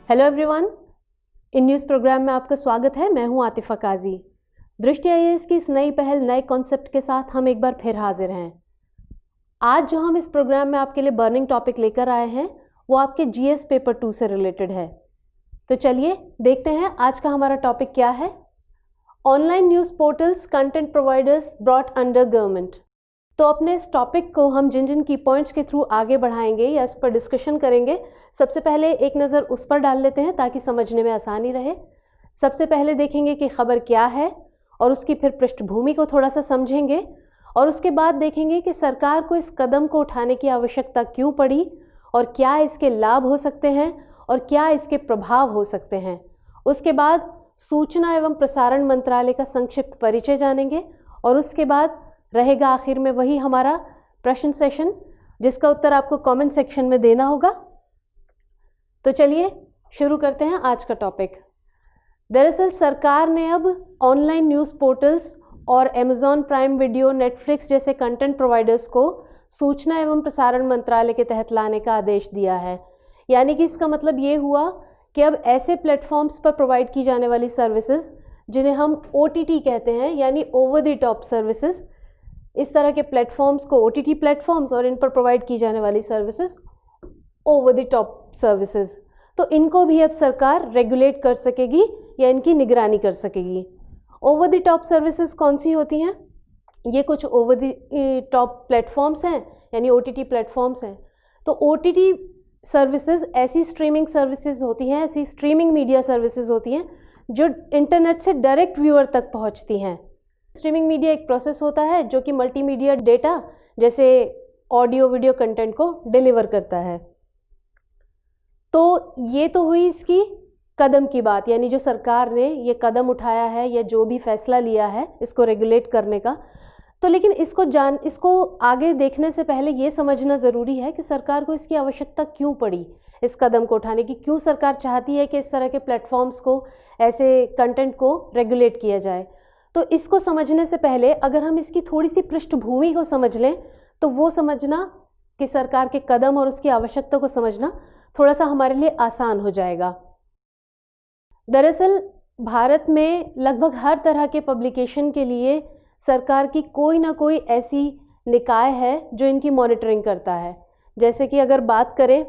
Hello everyone, इन news program में आपका स्वागत है। मैं हूं आतिफा काजी। दृष्टि आईएएस की इस नई पहल, नए कॉन्सेप्ट के साथ हम एक बार फिर हाजिर हैं। आज जो हम इस प्रोग्राम में आपके लिए बर्निंग टॉपिक लेकर आए हैं वो आपके जीएस पेपर 2 से रिलेटेड है। तो चलिए देखते हैं आज का हमारा टॉपिक क्या है। Online news portals, content providers brought under government. तो अपने इस टॉपिक को हम जिन जिन की पॉइंट्स के थ्रू आगे बढ़ाएंगे या इस पर डिस्कशन करेंगे, सबसे पहले एक नज़र उस पर डाल लेते हैं ताकि समझने में आसानी रहे। सबसे पहले देखेंगे कि खबर क्या है और उसकी फिर पृष्ठभूमि को थोड़ा सा समझेंगे और उसके बाद देखेंगे कि सरकार को इस कदम को उठाने की आवश्यकता क्यों पड़ी और क्या इसके लाभ हो सकते हैं और क्या इसके प्रभाव हो सकते हैं। उसके बाद सूचना एवं प्रसारण मंत्रालय का संक्षिप्त परिचय जानेंगे और उसके बाद रहेगा आखिर में वही हमारा प्रश्न सेशन, जिसका उत्तर आपको कमेंट सेक्शन में देना होगा। तो चलिए शुरू करते हैं आज का टॉपिक। दरअसल सरकार ने अब ऑनलाइन न्यूज़ पोर्टल्स और अमेज़न प्राइम वीडियो, नेटफ्लिक्स जैसे कंटेंट प्रोवाइडर्स को सूचना एवं प्रसारण मंत्रालय के तहत लाने का आदेश दिया है। यानी कि इसका मतलब ये हुआ कि अब ऐसे प्लेटफॉर्म्स पर प्रोवाइड की जाने वाली सर्विसेज जिन्हें हम OTT कहते हैं, यानी ओवर द टॉप सर्विसेज, इस तरह के प्लेटफॉर्म्स को OTT प्लेटफॉर्म्स और इन पर प्रोवाइड की जाने वाली services over the top services, तो इनको भी अब सरकार रेगुलेट कर सकेगी या इनकी निगरानी कर सकेगी। ओवर द टॉप सर्विसेज कौन सी होती हैं? ये कुछ ओवर द टॉप प्लेटफॉर्म्स हैं, यानी OTT प्लेटफॉर्म्स हैं। तो OTT सर्विसेज ऐसी स्ट्रीमिंग सर्विसेज होती हैं, ऐसी स्ट्रीमिंग मीडिया सर्विसेज होती हैं जो इंटरनेट से डायरेक्ट व्यूअर तक पहुंचती हैं। स्ट्रीमिंग मीडिया एक प्रोसेस होता है जो कि मल्टीमीडिया डेटा जैसे ऑडियो वीडियो कंटेंट को डिलीवर करता है। तो ये तो हुई इसकी कदम की बात, यानी जो सरकार ने ये कदम उठाया है या जो भी फैसला लिया है इसको रेगुलेट करने का। तो लेकिन इसको आगे देखने से पहले ये समझना ज़रूरी है कि सरकार को इसकी आवश्यकता क्यों पड़ी, इस कदम को उठाने की। क्यों सरकार चाहती है कि इस तरह के प्लेटफॉर्म्स को, ऐसे कंटेंट को रेगुलेट किया जाए। तो इसको समझने से पहले अगर हम इसकी थोड़ी सी पृष्ठभूमि को समझ लें तो वो समझना कि सरकार के कदम और उसकी आवश्यकता को समझना थोड़ा सा हमारे लिए आसान हो जाएगा। दरअसल भारत में लगभग हर तरह के पब्लिकेशन के लिए सरकार की कोई ना कोई ऐसी निकाय है जो इनकी मॉनिटरिंग करता है। जैसे कि अगर बात करें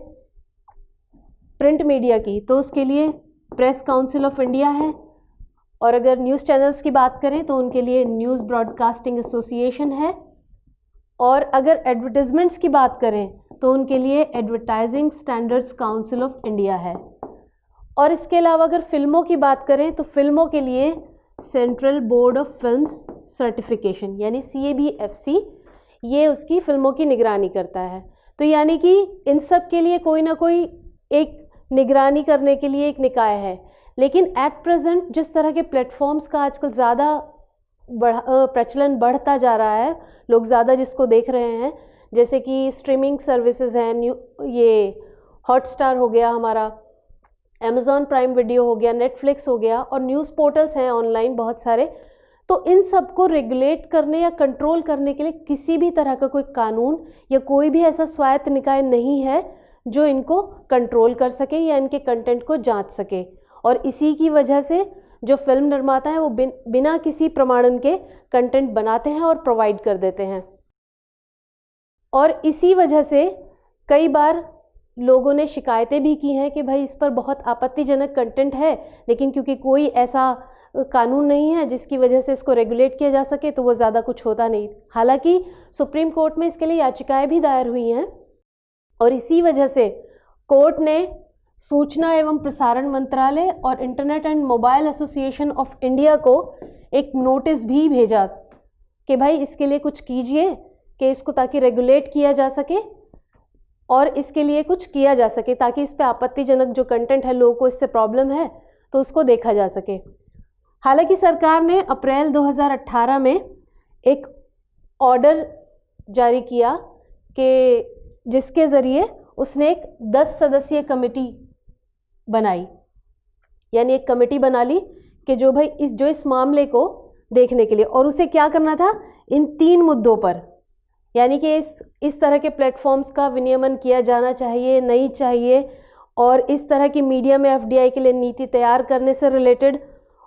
प्रिंट मीडिया की तो उसके लिए प्रेस काउंसिल ऑफ इंडिया है, और अगर न्यूज़ चैनल्स की बात करें तो उनके लिए न्यूज़ ब्रॉडकास्टिंग एसोसिएशन है, और अगर एडवर्टाइजमेंट्स की बात करें तो उनके लिए advertising standards council of India है। और इसके अलावा अगर फिल्मों की बात करें तो फिल्मों के लिए central board of films certification यानी CABFC, ये उसकी फिल्मों की निगरानी करता है। तो यानी कि इन सब के लिए कोई ना कोई एक निगरानी करने के लिए एक निकाय है। लेकिन एट प्रेजेंट जिस तरह के प्लेटफॉर्म्स का आजकल ज़्यादा प्रचलन बढ़ता जा रहा है, लोग ज़्यादा जिसको देख रहे हैं, जैसे कि स्ट्रीमिंग सर्विसेज हैं, ये हॉटस्टार हो गया हमारा, अमेज़न प्राइम वीडियो हो गया, नेटफ्लिक्स हो गया, और न्यूज़ पोर्टल्स हैं ऑनलाइन बहुत सारे। तो इन सब को रेगुलेट करने या कंट्रोल करने के लिए किसी भी तरह का कोई कानून या कोई भी ऐसा स्वायत्त निकाय नहीं है जो इनको कंट्रोल कर सके या इनके कंटेंट को जांच सके। और इसी की वजह से जो फिल्म निर्माता हैं वो बिना किसी प्रमाणन के कंटेंट बनाते हैं और प्रोवाइड कर देते हैं। और इसी वजह से कई बार लोगों ने शिकायतें भी की हैं कि भाई इस पर बहुत आपत्तिजनक कंटेंट है, लेकिन क्योंकि कोई ऐसा कानून नहीं है जिसकी वजह से इसको रेगुलेट किया जा सके तो वो ज़्यादा कुछ होता नहीं। हालांकि सुप्रीम कोर्ट में इसके लिए याचिकाएं भी दायर हुई हैं, और इसी वजह से कोर्ट ने सूचना एवं प्रसारण मंत्रालय और internet and mobile association of India को एक नोटिस भी भेजा कि भाई इसके लिए कुछ कीजिए, कि इसको ताकि रेगुलेट किया जा सके और इसके लिए कुछ किया जा सके ताकि इस पे आपत्तिजनक जो कंटेंट है, लोगों को इससे प्रॉब्लम है तो उसको देखा जा सके। हालांकि सरकार ने अप्रैल 2018 में एक ऑर्डर जारी किया कि जिसके ज़रिए उसने एक 10 सदस्यीय कमेटी बनाई, यानी एक कमेटी बना ली कि जो भाई इस मामले को देखने के लिए, और उसे क्या करना था, इन 3 मुद्दों पर, यानी कि इस तरह के प्लेटफॉर्म्स का विनियमन किया जाना चाहिए, नहीं चाहिए, और इस तरह की मीडिया में एफडीआई के लिए नीति तैयार करने से रिलेटेड,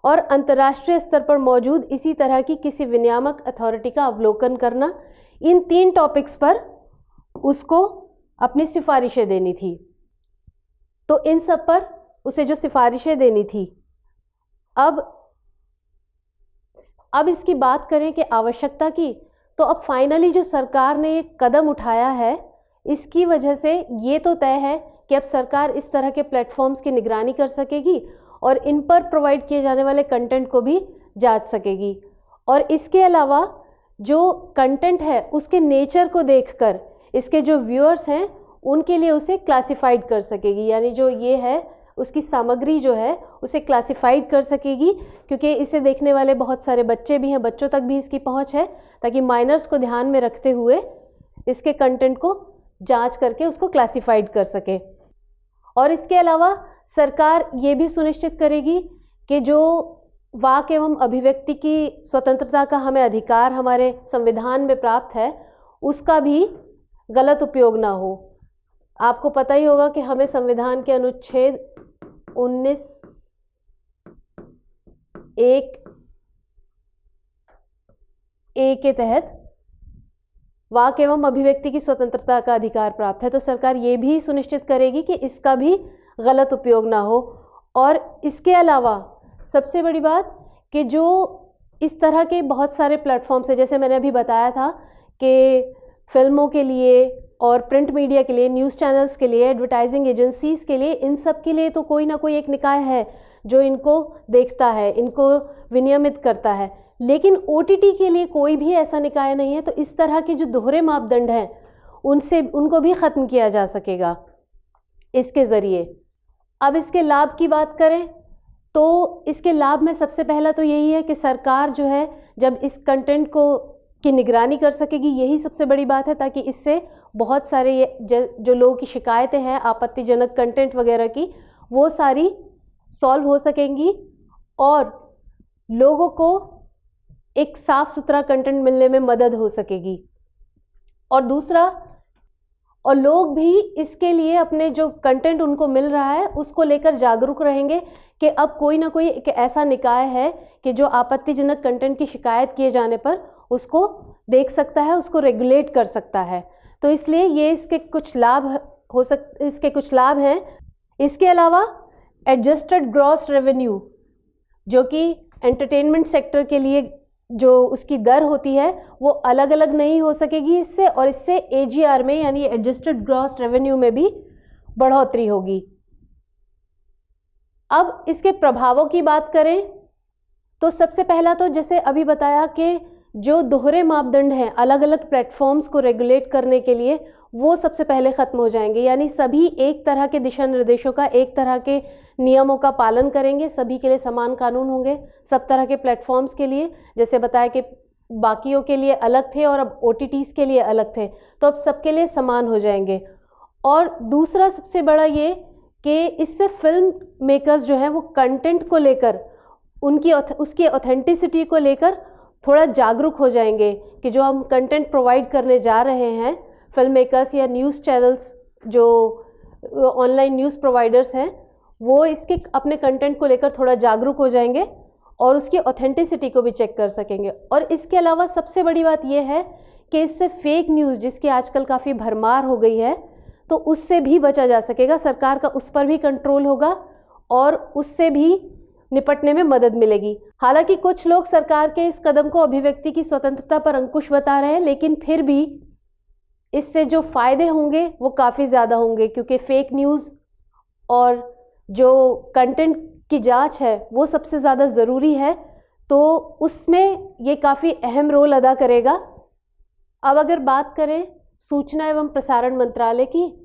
और अंतर्राष्ट्रीय स्तर पर मौजूद इसी तरह की किसी विनियामक अथॉरिटी का अवलोकन करना। इन 3 टॉपिक्स पर उसको अपनी सिफारिशें देनी थी। तो इन सब पर उसे जो सिफारिशें देनी थी, अब इसकी बात करें कि आवश्यकता की, तो अब फाइनली जो सरकार ने एक कदम उठाया है, इसकी वजह से ये तो तय है कि अब सरकार इस तरह के प्लेटफॉर्म्स की निगरानी कर सकेगी और इन पर प्रोवाइड किए जाने वाले कंटेंट को भी जांच सकेगी। और इसके अलावा जो कंटेंट है उसके नेचर को देखकर इसके जो व्यूअर्स हैं उनके लिए उसे क्लासिफाइड कर सकेगी, यानी जो ये है उसकी सामग्री जो है उसे क्लासिफाइड कर सकेगी, क्योंकि इसे देखने वाले बहुत सारे बच्चे भी हैं, बच्चों तक भी इसकी पहुंच है, ताकि माइनर्स को ध्यान में रखते हुए इसके कंटेंट को जांच करके उसको क्लासिफाइड कर सके। और इसके अलावा सरकार ये भी सुनिश्चित करेगी कि जो वाक एवं अभिव्यक्ति की स्वतंत्रता का हमें अधिकार हमारे संविधान में प्राप्त है, उसका भी गलत उपयोग ना हो। आपको पता ही होगा कि हमें संविधान के अनुच्छेद 19(1)(a) के तहत वाक एवं अभिव्यक्ति की स्वतंत्रता का अधिकार प्राप्त है। तो सरकार ये भी सुनिश्चित करेगी कि इसका भी गलत उपयोग ना हो। और इसके अलावा सबसे बड़ी बात कि जो इस तरह के बहुत सारे प्लेटफॉर्म्स हैं, जैसे मैंने अभी बताया था कि फिल्मों के लिए और प्रिंट मीडिया के लिए, न्यूज़ चैनल्स के लिए, एडवर्टाइजिंग एजेंसीज़ के लिए, इन सब के लिए तो कोई ना कोई एक निकाय है जो इनको देखता है, इनको विनियमित करता है, लेकिन ओटीटी के लिए कोई भी ऐसा निकाय नहीं है। तो इस तरह के जो दोहरे मापदंड हैं उनको भी ख़त्म किया जा सकेगा इसके ज़रिए। अब इसके लाभ की बात करें तो इसके लाभ में सबसे पहला तो यही है कि सरकार जो है जब इस कंटेंट की निगरानी कर सकेगी, यही सबसे बड़ी बात है, ताकि इससे बहुत सारे जो लोगों की शिकायतें हैं आपत्तिजनक कंटेंट वगैरह की, वो सारी सॉल्व हो सकेंगी और लोगों को एक साफ़ सुथरा कंटेंट मिलने में मदद हो सकेगी। और दूसरा, और लोग भी इसके लिए अपने जो कंटेंट उनको मिल रहा है उसको लेकर जागरूक रहेंगे कि अब कोई ना कोई एक ऐसा निकाय है कि जो आपत्तिजनक कंटेंट की शिकायत किए जाने पर उसको देख सकता है, उसको रेगुलेट कर सकता है। तो इसलिए ये इसके कुछ लाभ हैं। इसके अलावा एडजस्टेड ग्रॉस रेवेन्यू, जो कि एंटरटेनमेंट सेक्टर के लिए जो उसकी दर होती है वो अलग अलग नहीं हो सकेगी इससे, और इससे एजीआर में यानी एडजस्टेड ग्रॉस रेवेन्यू में भी बढ़ोतरी होगी। अब इसके प्रभावों की बात करें तो सबसे पहला तो जैसे अभी बताया कि जो दोहरे मापदंड हैं अलग अलग प्लेटफॉर्म्स को रेगुलेट करने के लिए, वो सबसे पहले ख़त्म हो जाएंगे, यानी सभी एक तरह के दिशा निर्देशों का, एक तरह के नियमों का पालन करेंगे, सभी के लिए समान कानून होंगे, सब तरह के प्लेटफॉर्म्स के लिए। जैसे बताया कि बाकियों के लिए अलग थे और अब ओटीटीज़ के लिए अलग थे, तो अब सबके लिए समान हो जाएंगे। और दूसरा सबसे बड़ा ये कि इससे फिल्म मेकर्स जो हैं वो कंटेंट को लेकर उसकी ऑथेंटिसिटी को लेकर थोड़ा जागरूक हो जाएंगे कि जो हम कंटेंट प्रोवाइड करने जा रहे हैं, फिल्म मेकर्स या न्यूज़ चैनल्स जो ऑनलाइन न्यूज़ प्रोवाइडर्स हैं, वो इसके अपने कंटेंट को लेकर थोड़ा जागरूक हो जाएंगे और उसकी ऑथेंटिसिटी को भी चेक कर सकेंगे। और इसके अलावा सबसे बड़ी बात यह है कि इससे फेक न्यूज़, जिसकी आजकल काफ़ी भरमार हो गई है, तो उससे भी बचा जा सकेगा। सरकार का उस पर भी कंट्रोल होगा और उससे भी निपटने में मदद मिलेगी। हालांकि कुछ लोग सरकार के इस कदम को अभिव्यक्ति की स्वतंत्रता पर अंकुश बता रहे हैं, लेकिन फिर भी इससे जो फ़ायदे होंगे वो काफ़ी ज़्यादा होंगे, क्योंकि फेक न्यूज़ और जो कंटेंट की जांच है वो सबसे ज़्यादा ज़रूरी है, तो उसमें ये काफ़ी अहम रोल अदा करेगा। अब अगर बात करें सूचना एवं प्रसारण मंत्रालय की,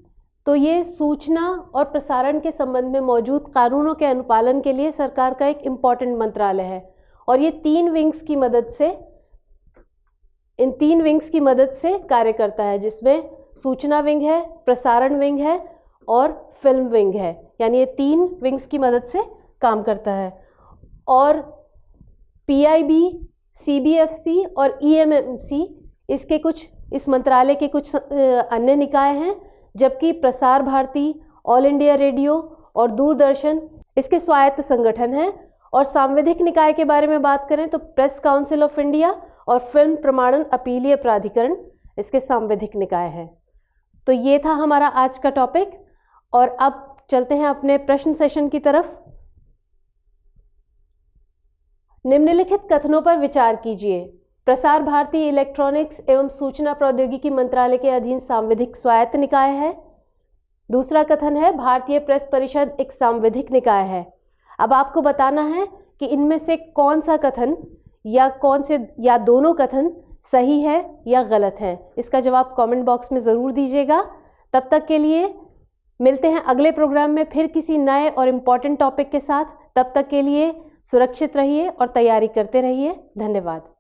तो ये सूचना और प्रसारण के संबंध में मौजूद कानूनों के अनुपालन के लिए सरकार का एक इम्पॉर्टेंट मंत्रालय है। और ये 3 विंग्स की मदद से, इन 3 विंग्स की मदद से कार्य करता है, जिसमें सूचना विंग है, प्रसारण विंग है और फिल्म विंग है। यानी ये 3 विंग्स की मदद से काम करता है। और पीआईबी, सीबीएफसी और ईएमएमसी इस मंत्रालय के कुछ अन्य निकाय हैं, जबकि Prasar Bharati all India radio और दूरदर्शन इसके स्वायत्त संगठन हैं। और सांविधिक निकाय के बारे में बात करें तो प्रेस काउंसिल ऑफ इंडिया और फिल्म प्रमाणन अपीलीय प्राधिकरण इसके सांविधिक निकाय हैं। तो ये था हमारा आज का टॉपिक और अब चलते हैं अपने प्रश्न सेशन की तरफ। निम्नलिखित कथनों पर विचार कीजिए। प्रसार भारती इलेक्ट्रॉनिक्स एवं सूचना प्रौद्योगिकी मंत्रालय के अधीन सांविधिक स्वायत्त निकाय है। दूसरा कथन है भारतीय प्रेस परिषद एक सांविधिक निकाय है। अब आपको बताना है कि इनमें से कौन सा कथन या दोनों कथन सही है या गलत है। इसका जवाब कमेंट बॉक्स में ज़रूर दीजिएगा। तब तक के लिए मिलते हैं अगले प्रोग्राम में फिर किसी नए और इम्पॉर्टेंट टॉपिक के साथ। तब तक के लिए सुरक्षित रहिए और तैयारी करते रहिए। धन्यवाद।